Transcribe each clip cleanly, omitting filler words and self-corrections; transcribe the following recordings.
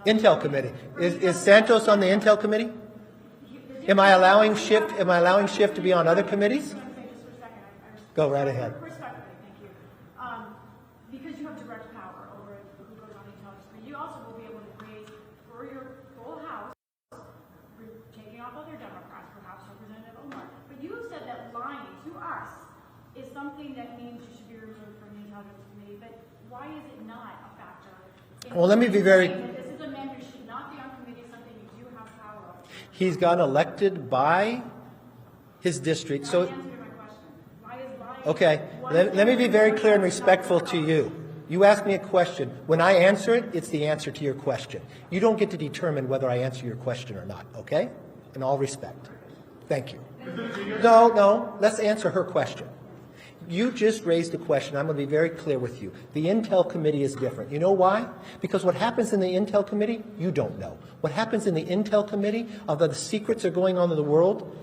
Intel committee. Is Santos on the Intel committee? Am I allowing Schiff to be on other committees? Go right ahead. Respectfully, thank you. Because you have direct power over who goes on the intelligence committee, you also will be able to raise for your full House, taking off other Democrats, perhaps Representative Omar. But you have said that lying to us is something that means you should be removed from the intelligence committee. But why is it not a factor? Well, let me be very. This is a man who should not be on committee, something you do have power over. He's got elected by his district, so. Okay, let me be very clear and respectful to you. You ask me a question. When I answer it, it's the answer to your question. You don't get to determine whether I answer your question or not, okay? In all respect. Thank you. No, let's answer her question. You just raised a question. I'm going to be very clear with you. The Intel Committee is different. You know why? Because what happens in the Intel Committee, you don't know. What happens in the Intel Committee, although the secrets are going on in the world,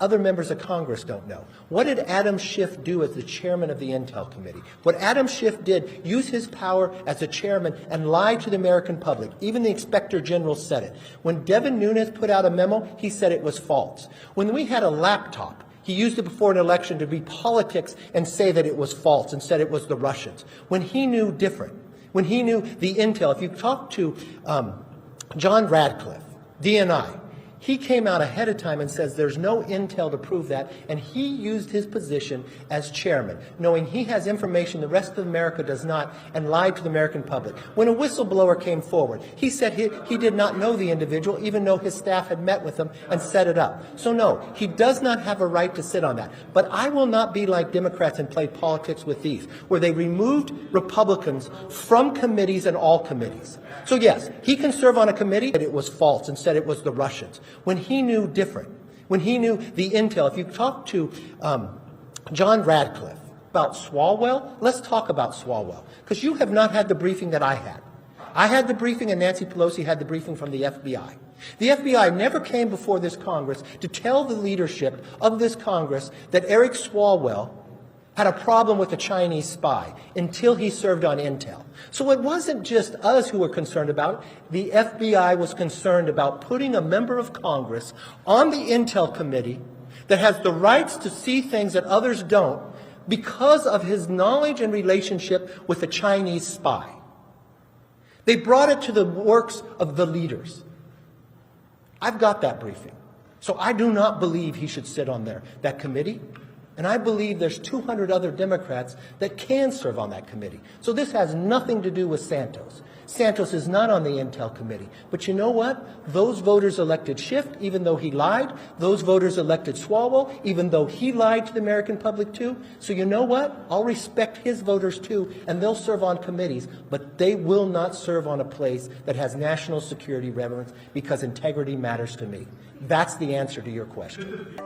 other members of Congress don't know. What did Adam Schiff do as the chairman of the Intel Committee? What Adam Schiff did, use his power as a chairman and lie to the American public. Even the Inspector General said it. When Devin Nunes put out a memo, he said it was false. When we had a laptop, he used it before an election to be politics and say that it was false and said it was the Russians. When he knew different, when he knew the intel, if you talk to John Radcliffe, DNI, he came out ahead of time and says there's no intel to prove that, and he used his position as chairman, knowing he has information the rest of America does not, and lied to the American public. When a whistleblower came forward, he said he did not know the individual, even though his staff had met with him and set it up. So no, he does not have a right to sit on that. But I will not be like Democrats and play politics with these, where they removed Republicans from committees and all committees. So yes, he can serve on a committee that it was false and said it was the Russians. When he knew different, when he knew the intel, if you talk to John Radcliffe about Swalwell, let's talk about Swalwell, because you have not had the briefing that I had. I had the briefing and Nancy Pelosi had the briefing from the FBI. The FBI never came before this Congress to tell the leadership of this Congress that Eric Swalwell had a problem with a Chinese spy until he served on intel. So it wasn't just us who were concerned about it. The FBI was concerned about putting a member of Congress on the Intel Committee that has the rights to see things that others don't because of his knowledge and relationship with a Chinese spy. They brought it to the works of the leaders. I've got that briefing. So I do not believe he should sit on that committee. And I believe there's 200 other Democrats that can serve on that committee. So this has nothing to do with Santos. Santos is not on the Intel Committee. But you know what? Those voters elected Schiff, even though he lied. Those voters elected Swalwell, even though he lied to the American public too. So you know what? I'll respect his voters too, and they'll serve on committees. But they will not serve on a place that has national security relevance because integrity matters to me. That's the answer to your question.